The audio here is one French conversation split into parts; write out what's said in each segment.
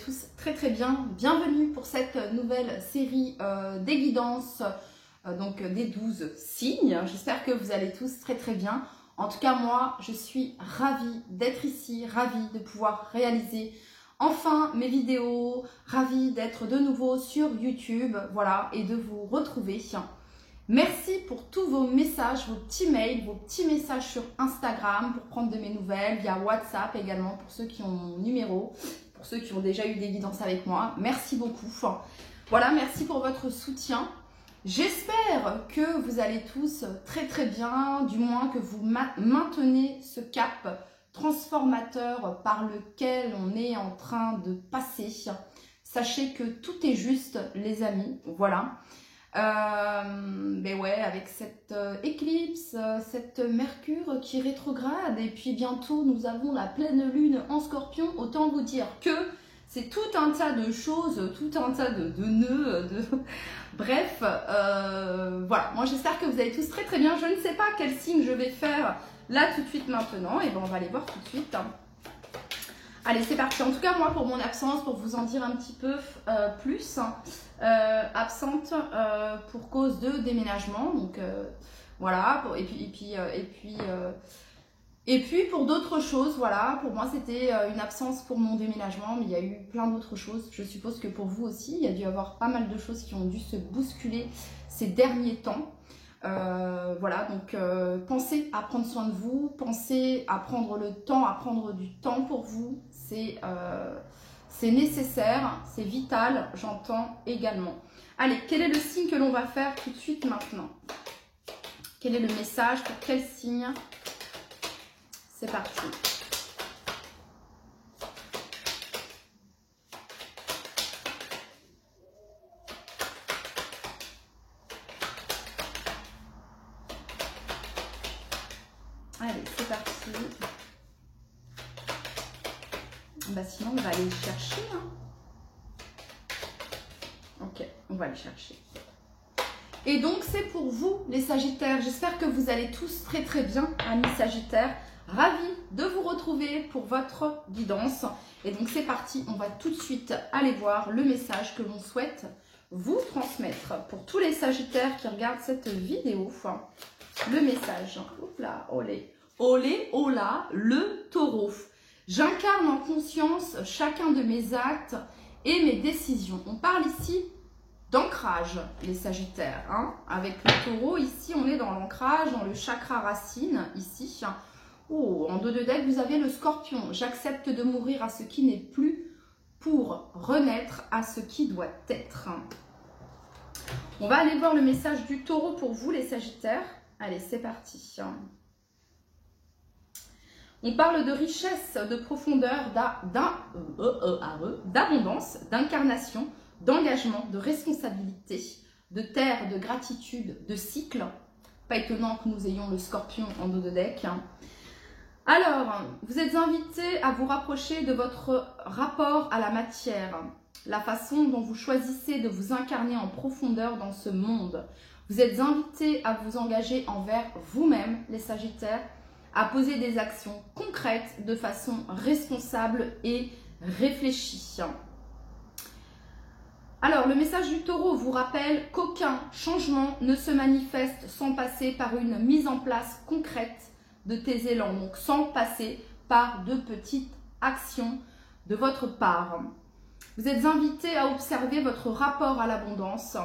tous très très bien. Bienvenue pour cette nouvelle série des guidances, donc des 12 signes. J'espère que vous allez tous très très bien. En tout cas, moi, je suis ravie d'être ici, ravie de pouvoir réaliser enfin mes vidéos, ravie d'être de nouveau sur YouTube, voilà, et de vous retrouver. Merci pour tous vos messages, vos petits mails, vos petits messages sur Instagram pour prendre de mes nouvelles, via WhatsApp également pour ceux qui ont mon numéro, pour ceux qui ont déjà eu des guidances avec moi. Merci beaucoup. Voilà, merci pour votre soutien. J'espère que vous allez tous très très bien, du moins que vous maintenez ce cap transformateur par lequel on est en train de passer. Sachez que tout est juste, les amis, voilà. Ben ouais, avec cette éclipse, cette Mercure qui rétrograde, et puis bientôt nous avons la pleine lune en Scorpion, autant vous dire que c'est tout un tas de choses, tout un tas de nœuds, bref, voilà, moi j'espère que vous allez tous très très bien. Je ne sais pas quel signe je vais faire là tout de suite maintenant, et ben on va aller voir tout de suite. Allez, c'est parti. En tout cas, moi, pour mon absence, pour vous en dire un petit peu plus, absente pour cause de déménagement. Donc, voilà. Et puis, pour d'autres choses, voilà. Pour moi, c'était une absence pour mon déménagement, mais il y a eu plein d'autres choses. Je suppose que pour vous aussi, il y a dû y avoir pas mal de choses qui ont dû se bousculer ces derniers temps. Voilà, donc pensez à prendre soin de vous, pensez à prendre le temps, à prendre du temps pour vous, c'est nécessaire, c'est vital, j'entends également. Allez, quel est le signe que l'on va faire tout de suite maintenant? Quel est le message pour quel signe? C'est parti. Allez, c'est parti. Bah sinon, on va aller le chercher. Hein. Ok, on va le chercher. Et donc, c'est pour vous, les Sagittaires. J'espère que vous allez tous très très bien, amis Sagittaires. Ravi de vous retrouver pour votre guidance. Et donc, c'est parti. On va tout de suite aller voir le message que l'on souhaite vous transmettre. Pour tous les Sagittaires qui regardent cette vidéo, le message. Oups là, olé. Olé, hola, le taureau. J'incarne en conscience chacun de mes actes et mes décisions. On parle ici d'ancrage, les Sagittaires. Hein. Avec le taureau, ici, on est dans l'ancrage, dans le chakra racine, ici. Oh, en dos de deck, vous avez le scorpion. J'accepte de mourir à ce qui n'est plus pour renaître à ce qui doit être. On va aller voir le message du taureau pour vous, les Sagittaires. Allez, c'est parti. On parle de richesse, de profondeur, d'abondance, d'incarnation, d'engagement, de responsabilité, de terre, de gratitude, de cycle. Pas étonnant que nous ayons le scorpion en dos de deck. Alors, vous êtes invité à vous rapprocher de votre rapport à la matière, la façon dont vous choisissez de vous incarner en profondeur dans ce monde. Vous êtes invité à vous engager envers vous-même, les Sagittaires, à poser des actions concrètes de façon responsable et réfléchie. Alors, le message du taureau vous rappelle qu'aucun changement ne se manifeste sans passer par une mise en place concrète de tes élans, donc sans passer par de petites actions de votre part. Vous êtes invité à observer votre rapport à l'abondance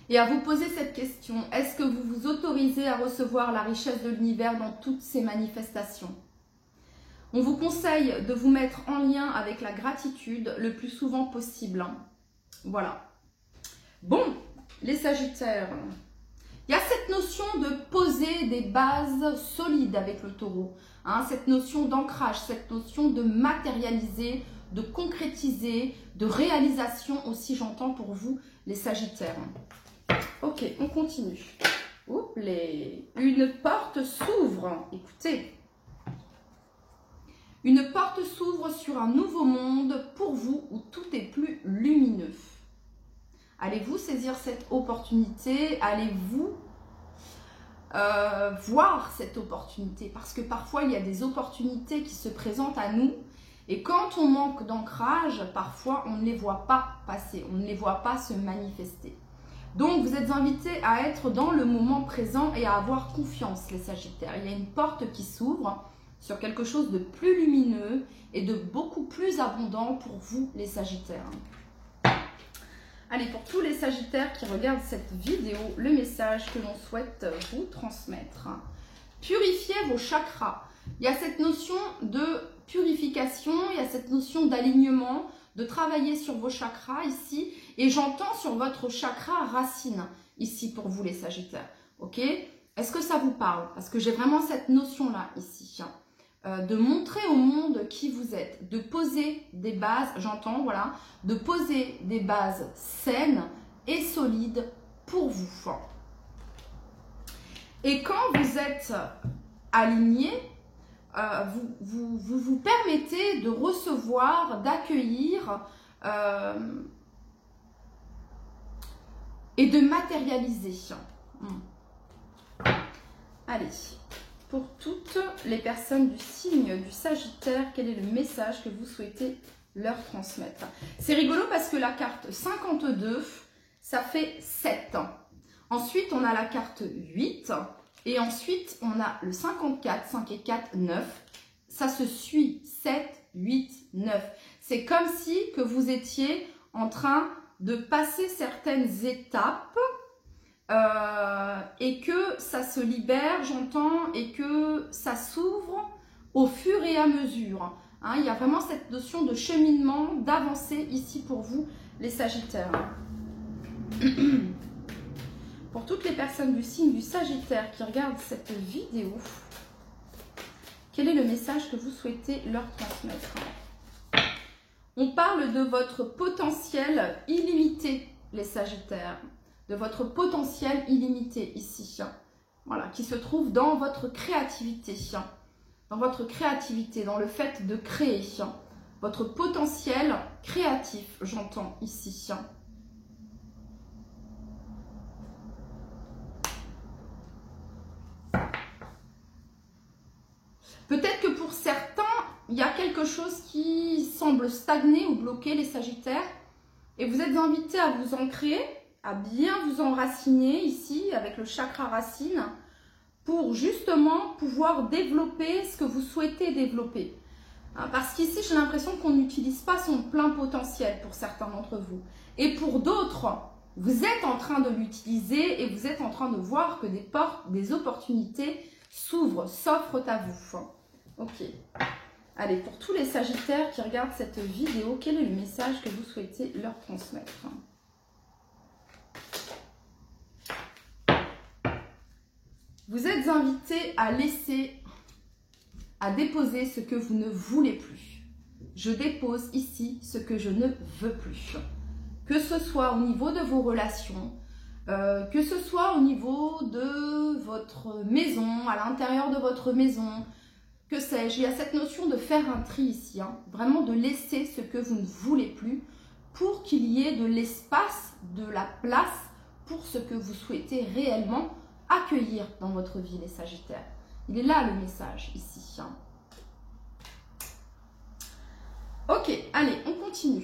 et à vous poser cette question. Est-ce que vous vous autorisez à recevoir la richesse de l'univers dans toutes ses manifestations? On vous conseille de vous mettre en lien avec la gratitude le plus souvent possible. Voilà. Bon, les Sagittaires, il y a cette notion de poser des bases solides avec le taureau. Hein, cette notion d'ancrage, cette notion de matérialiser, de concrétiser, de réalisation aussi, j'entends pour vous, les Sagittaires. Ok, on continue. Oups, une porte s'ouvre. Écoutez. Une porte s'ouvre sur un nouveau monde pour vous où tout est plus lumineux. Allez-vous saisir cette opportunité? Allez-vous voir cette opportunité? Parce que parfois, il y a des opportunités qui se présentent à nous Et quand on manque d'ancrage, parfois on ne les voit pas passer, on ne les voit pas se manifester. Donc vous êtes invités à être dans le moment présent et à avoir confiance, les Sagittaires. Il y a une porte qui s'ouvre sur quelque chose de plus lumineux et de beaucoup plus abondant pour vous, les Sagittaires. Allez, pour tous les Sagittaires qui regardent cette vidéo, le message que l'on souhaite vous transmettre. Purifiez vos chakras. Il y a cette notion de purification, il y a cette notion d'alignement, de travailler sur vos chakras ici. Et j'entends sur votre chakra racine ici pour vous, les Sagittaires. Ok? Est-ce que ça vous parle? Parce que j'ai vraiment cette notion-là ici. De montrer au monde qui vous êtes, de poser des bases, j'entends, voilà, de poser des bases saines et solides pour vous. Et quand vous êtes aligné, vous permettez de recevoir, d'accueillir et de matérialiser. Allez. Pour toutes les personnes du signe du Sagittaire, quel est le message que vous souhaitez leur transmettre? C'est rigolo parce que la carte 52, ça fait 7. Ensuite, on a la carte 8. Et ensuite, on a le 54, 5 et 4, 9. Ça se suit, 7, 8, 9. C'est comme si que vous étiez en train de passer certaines étapes et que ça se libère, j'entends, et que ça s'ouvre au fur et à mesure. Hein, il y a vraiment cette notion de cheminement, d'avancée ici pour vous, les Sagittaires. Pour toutes les personnes du signe du Sagittaire qui regardent cette vidéo, quel est le message que vous souhaitez leur transmettre? On parle de votre potentiel illimité, les Sagittaires. De votre potentiel illimité ici, voilà, qui se trouve dans votre créativité, dans le fait de créer, votre potentiel créatif, j'entends ici. Peut-être que pour certains, il y a quelque chose qui semble stagner ou bloquer les Sagittaires et vous êtes invités à vous ancrer, à bien vous enraciner ici avec le chakra racine pour justement pouvoir développer ce que vous souhaitez développer. Parce qu'ici, j'ai l'impression qu'on n'utilise pas son plein potentiel pour certains d'entre vous. Et pour d'autres, vous êtes en train de l'utiliser et vous êtes en train de voir que des portes, des opportunités s'offrent à vous. Ok. Allez, pour tous les Sagittaires qui regardent cette vidéo, quel est le message que vous souhaitez leur transmettre? Vous êtes invités à laisser, à déposer ce que vous ne voulez plus. Je dépose ici ce que je ne veux plus. Que ce soit au niveau de vos relations, que ce soit au niveau de votre maison, à l'intérieur de votre maison, que sais-je. Il y a cette notion de faire un tri ici, vraiment de laisser ce que vous ne voulez plus pour qu'il y ait de l'espace, de la place pour ce que vous souhaitez réellement accueillir dans votre vie, les Sagittaires. Il est là le message ici. Ok, allez, on continue.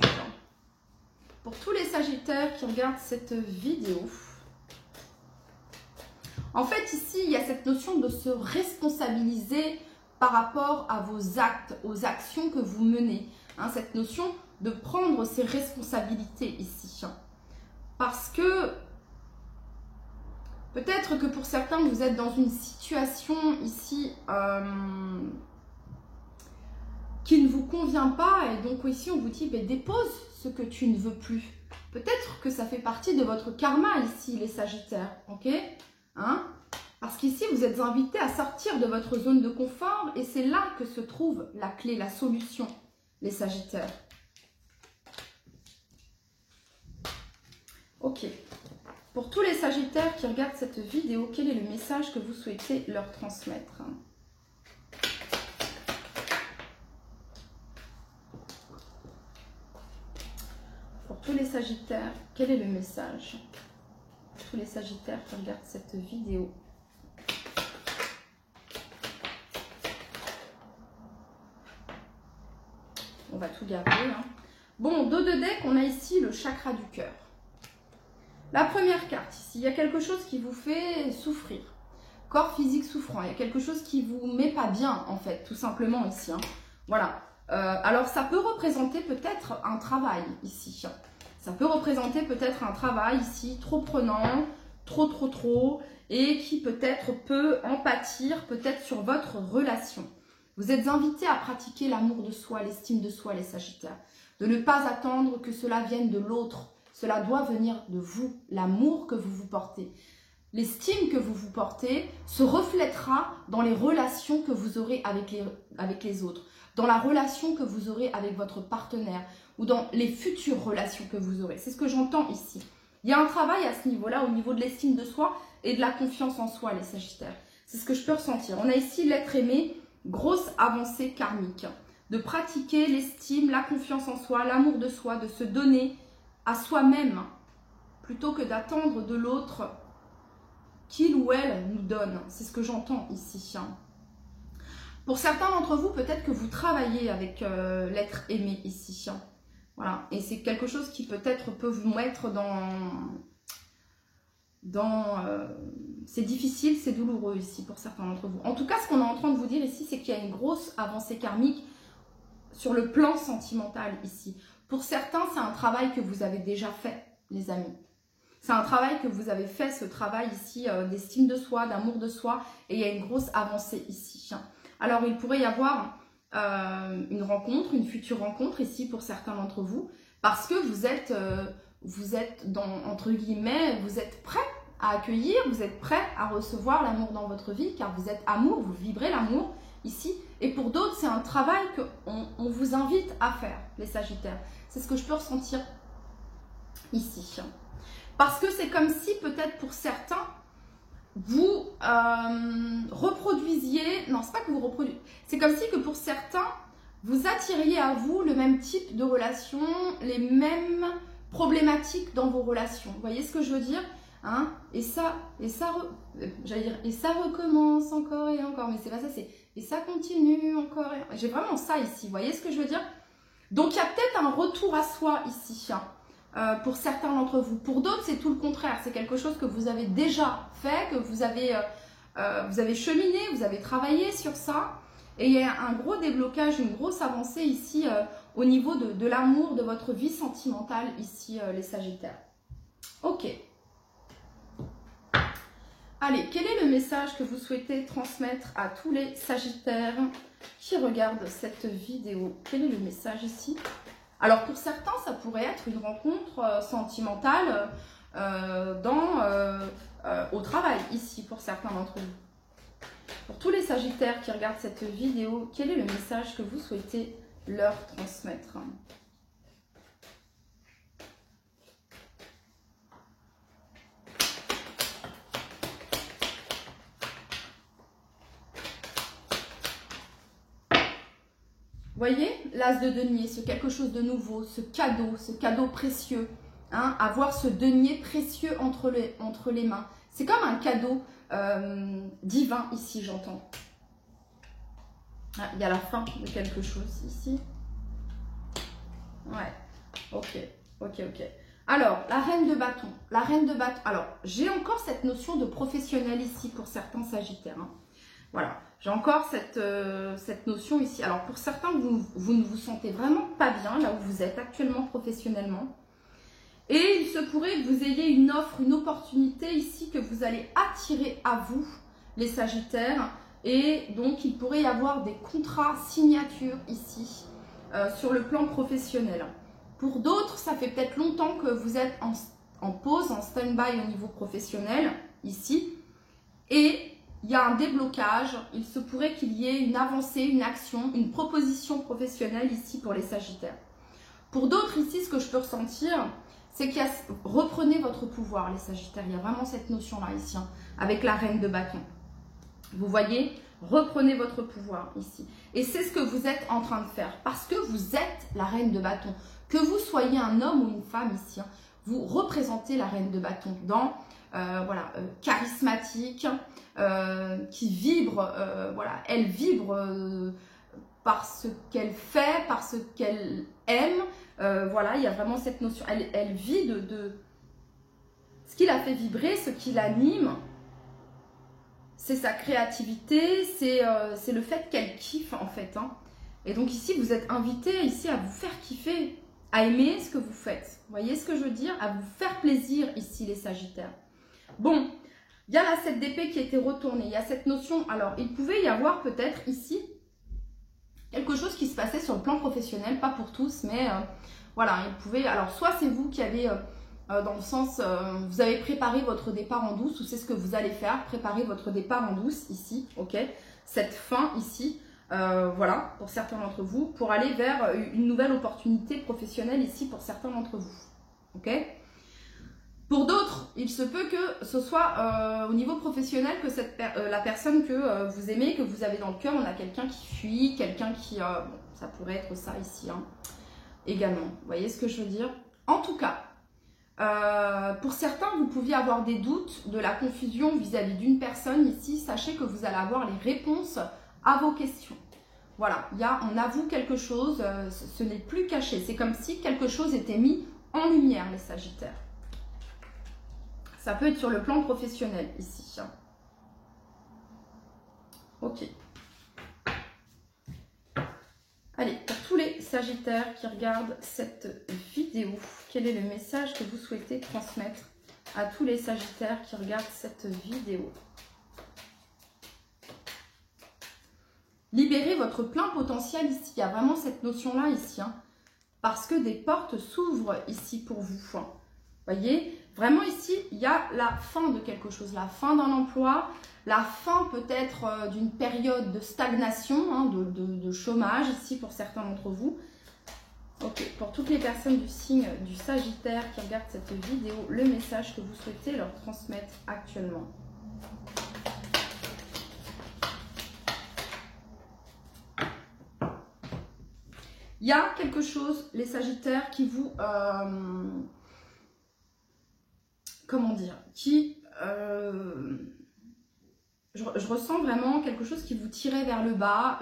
Pour tous les Sagittaires qui regardent cette vidéo, en fait ici, il y a cette notion de se responsabiliser par rapport à vos actes, aux actions que vous menez. Cette notion de prendre ses responsabilités ici. Parce que peut-être que pour certains, vous êtes dans une situation ici qui ne vous convient pas. Et donc ici, on vous dit, dépose ce que tu ne veux plus. Peut-être que ça fait partie de votre karma ici, les Sagittaires. Ok, parce qu'ici, vous êtes invités à sortir de votre zone de confort. Et c'est là que se trouve la clé, la solution, les Sagittaires. Ok. Pour tous les Sagittaires qui regardent cette vidéo, quel est le message que vous souhaitez leur transmettre? Pour tous les Sagittaires, quel est le message? Pour tous les Sagittaires qui regardent cette vidéo. va tout garder. Hein. Bon, dos de deck, on a ici le chakra du cœur. La première carte ici, il y a quelque chose qui vous fait souffrir. Corps physique souffrant, il y a quelque chose qui vous met pas bien en fait, tout simplement ici. Hein. Voilà. Alors ça peut représenter peut-être un travail ici. Ça peut représenter peut-être un travail ici trop prenant, trop, et qui peut-être peut en pâtir peut-être sur votre relation. Vous êtes invités à pratiquer l'amour de soi, l'estime de soi, les Sagittaires. De ne pas attendre que cela vienne de l'autre. Cela doit venir de vous, l'amour que vous vous portez. L'estime que vous vous portez se reflètera dans les relations que vous aurez avec les autres, dans la relation que vous aurez avec votre partenaire ou dans les futures relations que vous aurez. C'est ce que j'entends ici. Il y a un travail à ce niveau-là, au niveau de l'estime de soi et de la confiance en soi, les Sagittaires. C'est ce que je peux ressentir. On a ici l'être aimé, grosse avancée karmique. De pratiquer l'estime, la confiance en soi, l'amour de soi, de se donner à soi-même plutôt que d'attendre de l'autre qu'il ou elle nous donne. C'est ce que j'entends ici. Pour certains d'entre vous, peut-être que vous travaillez avec l'être aimé ici. Voilà. Et c'est quelque chose qui peut-être peut vous mettre c'est difficile, c'est douloureux ici pour certains d'entre vous. En tout cas, ce qu'on est en train de vous dire ici, c'est qu'il y a une grosse avancée karmique sur le plan sentimental ici. Pour certains, c'est un travail que vous avez déjà fait, les amis. C'est un travail que vous avez fait, ce travail ici d'estime de soi, d'amour de soi, et il y a une grosse avancée ici. Alors, il pourrait y avoir une rencontre, une future rencontre ici pour certains d'entre vous, parce que vous êtes dans, entre guillemets, vous êtes prêt à accueillir, vous êtes prêt à recevoir l'amour dans votre vie, car vous êtes amour, vous vibrez l'amour ici. Et pour d'autres, c'est un travail qu'on vous invite à faire, les Sagittaires. C'est ce que je peux ressentir ici. Parce que c'est comme si, peut-être pour certains, vous reproduisiez... Non, c'est pas que vous reproduisez. C'est comme si que pour certains, vous attiriez à vous le même type de relation, les mêmes problématiques dans vos relations. Vous voyez ce que je veux dire, hein? Et ça recommence encore et encore. Mais c'est pas ça, c'est... Et ça continue encore et... J'ai vraiment ça ici, vous voyez ce que je veux dire? Donc, il y a peut-être un retour à soi ici, pour certains d'entre vous. Pour d'autres, c'est tout le contraire. C'est quelque chose que vous avez déjà fait, que vous avez cheminé, vous avez travaillé sur ça. Et il y a un gros déblocage, une grosse avancée ici au niveau de l'amour, de votre vie sentimentale ici, les Sagittaires. Ok. Allez, quel est le message que vous souhaitez transmettre à tous les Sagittaires qui regardent cette vidéo? Quel est le message ici? Alors, pour certains, ça pourrait être une rencontre sentimentale au travail, ici, pour certains d'entre vous. Pour tous les Sagittaires qui regardent cette vidéo, quel est le message que vous souhaitez leur transmettre? Voyez, l'as de denier, ce quelque chose de nouveau, ce cadeau précieux, hein, avoir ce denier précieux entre les mains. C'est comme un cadeau divin ici, j'entends. Ah, il y a la fin de quelque chose ici. Ouais, ok. Alors, la reine de bâton. Alors, j'ai encore cette notion de professionnel ici pour certains Sagittaires. Hein. Voilà, j'ai encore cette notion ici. Alors, pour certains, vous ne vous sentez vraiment pas bien là où vous êtes actuellement professionnellement. Et il se pourrait que vous ayez une offre, une opportunité ici que vous allez attirer à vous, les Sagittaires. Et donc, il pourrait y avoir des contrats, signatures ici, sur le plan professionnel. Pour d'autres, ça fait peut-être longtemps que vous êtes en pause, en stand-by au niveau professionnel, ici. Et il y a un déblocage, il se pourrait qu'il y ait une avancée, une action, une proposition professionnelle ici pour les Sagittaires. Pour d'autres ici, ce que je peux ressentir, c'est qu'il y a... Reprenez votre pouvoir, les Sagittaires. Il y a vraiment cette notion-là ici, hein, avec la reine de bâton. Vous voyez, reprenez votre pouvoir ici. Et c'est ce que vous êtes en train de faire, parce que vous êtes la reine de bâton. Que vous soyez un homme ou une femme ici, hein, vous représentez la reine de bâton dans... charismatique, qui vibre, voilà, elle vibre par ce qu'elle fait, par ce qu'elle aime. Voilà, il y a vraiment cette notion. Elle vit de ce qui la fait vibrer, ce qui l'anime. C'est sa créativité, c'est le fait qu'elle kiffe en fait. Hein. Et donc ici, vous êtes invité ici à vous faire kiffer, à aimer ce que vous faites. Vous voyez ce que je veux dire? À vous faire plaisir ici, les Sagittaires. Bon, il y a la 7 d'épée qui a été retournée. Il y a cette notion. Alors, il pouvait y avoir peut-être ici quelque chose qui se passait sur le plan professionnel, pas pour tous, mais voilà, il pouvait. Alors, soit c'est vous qui avez, dans le sens, vous avez préparé votre départ en douce, ou c'est ce que vous allez faire, préparer votre départ en douce ici, ok? Cette fin ici, voilà, pour certains d'entre vous, pour aller vers une nouvelle opportunité professionnelle ici pour certains d'entre vous, ok? Pour d'autres, il se peut que ce soit au niveau professionnel que la personne que vous aimez, que vous avez dans le cœur, on a quelqu'un qui fuit, quelqu'un qui... bon, ça pourrait être ça ici, hein, également. Vous voyez ce que je veux dire? En tout cas, pour certains, vous pouviez avoir des doutes, de la confusion vis-à-vis d'une personne ici. Sachez que vous allez avoir les réponses à vos questions. Voilà, on avoue quelque chose, ce n'est plus caché. C'est comme si quelque chose était mis en lumière, les Sagittaires. Ça peut être sur le plan professionnel ici. Ok. Allez, pour tous les Sagittaires qui regardent cette vidéo, quel est le message que vous souhaitez transmettre à tous les Sagittaires qui regardent cette vidéo? Libérez votre plein potentiel ici. Il y a vraiment cette notion-là ici. Hein, parce que des portes s'ouvrent ici pour vous. Hein. Voyez, vraiment ici, il y a la fin de quelque chose, la fin d'un emploi, la fin peut-être d'une période de stagnation, hein, de chômage ici pour certains d'entre vous. Ok, pour toutes les personnes du signe du Sagittaire qui regardent cette vidéo, le message que vous souhaitez leur transmettre actuellement. Il y a quelque chose, les Sagittaires, qui vous... comment dire, je ressens vraiment quelque chose qui vous tirait vers le bas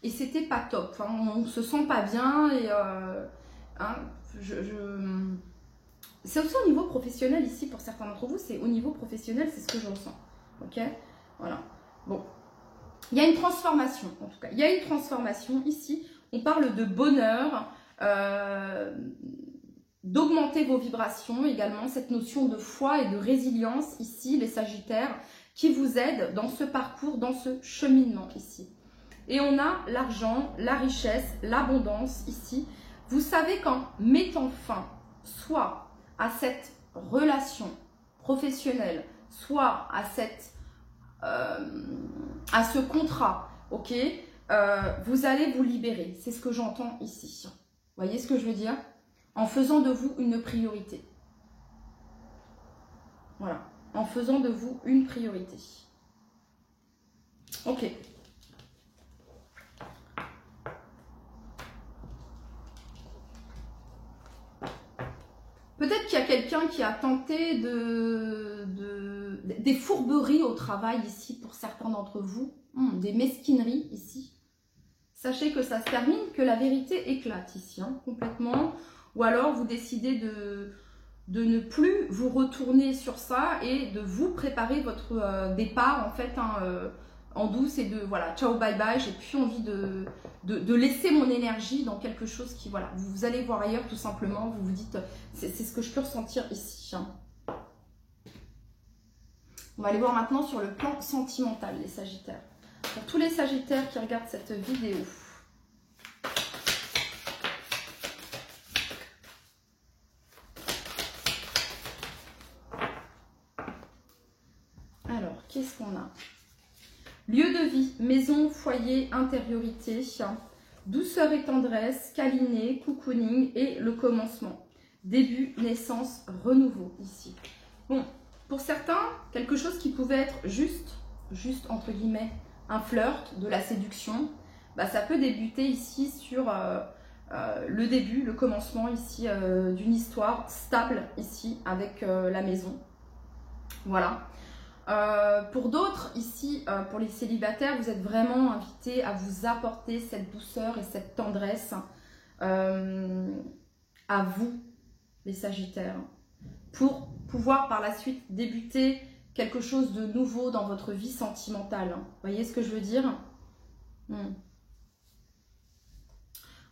et c'était pas top. Hein, on se sent pas bien et hein, c'est aussi au niveau professionnel ici pour certains d'entre vous. C'est au niveau professionnel, c'est ce que je ressens. Ok, voilà. Bon, il y a une transformation en tout cas. Il y a une transformation ici. On parle de bonheur. D'augmenter vos vibrations également, cette notion de foi et de résilience ici, les Sagittaires, qui vous aident dans ce parcours, dans ce cheminement ici. Et on a l'argent, la richesse, l'abondance ici. Vous savez qu'en mettant fin soit à cette relation professionnelle, soit à ce contrat, ok, vous allez vous libérer. C'est ce que j'entends ici. Vous voyez ce que je veux dire? En faisant de vous une priorité. Voilà. En faisant de vous une priorité. Ok. Peut-être qu'il y a quelqu'un qui a tenté des fourberies au travail ici pour certains d'entre vous. Des mesquineries ici. Sachez que ça se termine, que la vérité éclate ici, hein, complètement. Ou alors vous décidez de ne plus vous retourner sur ça et de vous préparer votre départ en fait hein, en douce et de voilà, ciao bye bye, j'ai plus envie de laisser mon énergie dans quelque chose qui voilà, vous allez voir ailleurs tout simplement, vous vous dites c'est ce que je peux ressentir ici. Hein. On va aller voir maintenant sur le plan sentimental les Sagittaires. Pour tous les Sagittaires qui regardent cette vidéo. Qu'est-ce qu'on a? Lieu de vie, maison, foyer, intériorité, douceur et tendresse, câliner, cocooning et le commencement. Début, naissance, renouveau ici. Bon, pour certains, quelque chose qui pouvait être juste entre guillemets, un flirt, de la séduction, bah, ça peut débuter ici sur le début, le commencement ici d'une histoire stable ici avec la maison. Voilà. Pour d'autres, ici, pour les célibataires, vous êtes vraiment invités à vous apporter cette douceur et cette tendresse à vous, les Sagittaires, pour pouvoir par la suite débuter quelque chose de nouveau dans votre vie sentimentale. Vous voyez ce que je veux dire?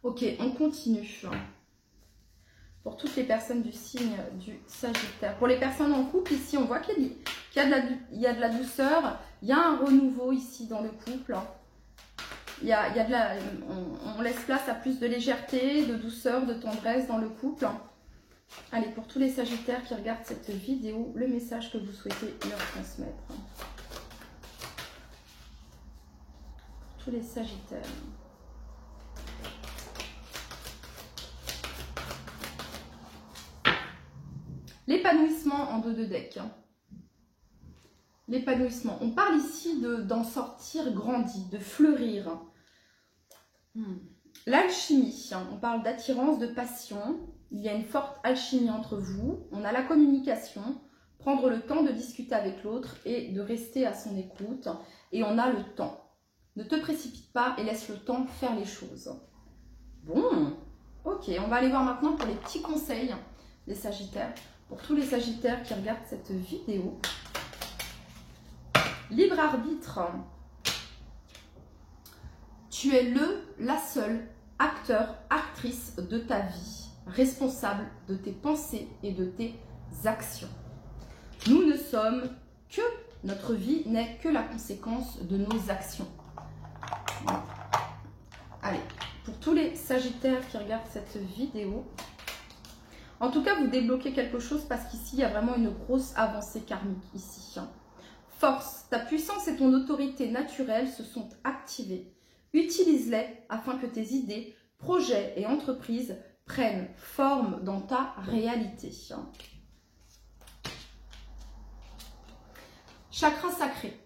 Ok, on continue. Pour toutes les personnes du signe du Sagittaire. Pour les personnes en couple, ici, on voit qu'il y a de la douceur. Il y a un renouveau ici dans le couple. On laisse place à plus de légèreté, de douceur, de tendresse dans le couple. Allez, pour tous les Sagittaires qui regardent cette vidéo, le message que vous souhaitez leur transmettre. Pour tous les Sagittaires. L'épanouissement en 2 de deck. L'épanouissement. On parle ici d'en sortir grandi, de fleurir. L'alchimie. On parle d'attirance, de passion. Il y a une forte alchimie entre vous. On a la communication. Prendre le temps de discuter avec l'autre et de rester à son écoute. Et on a le temps. Ne te précipite pas et laisse le temps faire les choses. Bon. Ok, on va aller voir maintenant pour les petits conseils des Sagittaires. Pour tous les Sagittaires qui regardent cette vidéo. Libre arbitre. Tu es la seule acteur, actrice de ta vie, responsable de tes pensées et de tes actions. Nous ne sommes que, notre vie n'est que la conséquence de nos actions. Allez, pour tous les Sagittaires qui regardent cette vidéo, en tout cas, vous débloquez quelque chose parce qu'ici, il y a vraiment une grosse avancée karmique ici. Force, ta puissance et ton autorité naturelle se sont activées. Utilise-les afin que tes idées, projets et entreprises prennent forme dans ta réalité. Chakra sacré.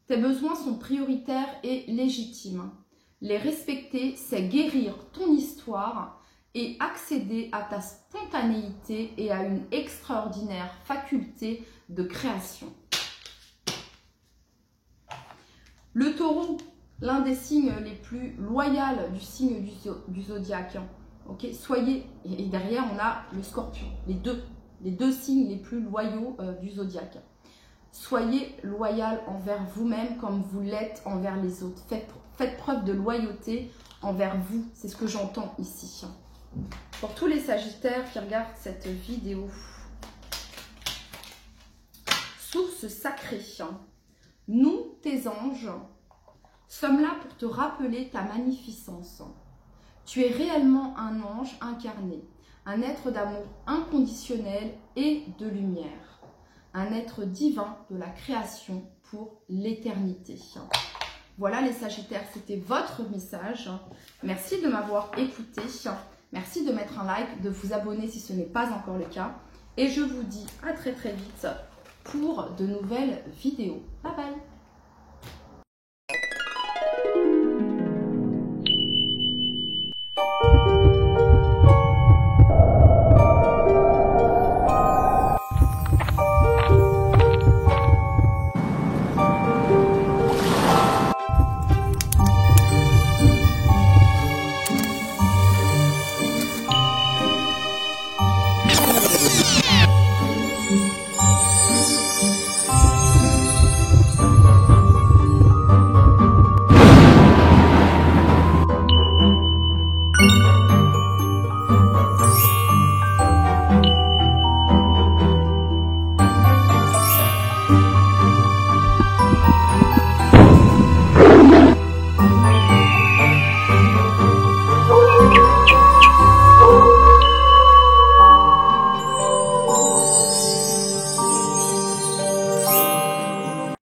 Tes besoins sont prioritaires et légitimes. Les respecter, c'est guérir ton histoire et accéder à ta spontanéité et à une extraordinaire faculté de création. Le taureau, l'un des signes les plus loyaux du signe du zodiaque. Okay, soyez, et derrière on a le scorpion, les deux signes les plus loyaux du zodiaque. Soyez loyal envers vous-même comme vous l'êtes envers les autres. Faites preuve de loyauté envers vous, c'est ce que j'entends ici. Pour tous les Sagittaires qui regardent cette vidéo, source sacrée, nous, tes anges, sommes là pour te rappeler ta magnificence. Tu es réellement un ange incarné, un être d'amour inconditionnel et de lumière, un être divin de la création pour l'éternité. Voilà les Sagittaires, c'était votre message. Merci de m'avoir écouté. Merci de mettre un like, de vous abonner si ce n'est pas encore le cas. Et je vous dis à très très vite pour de nouvelles vidéos. Bye bye!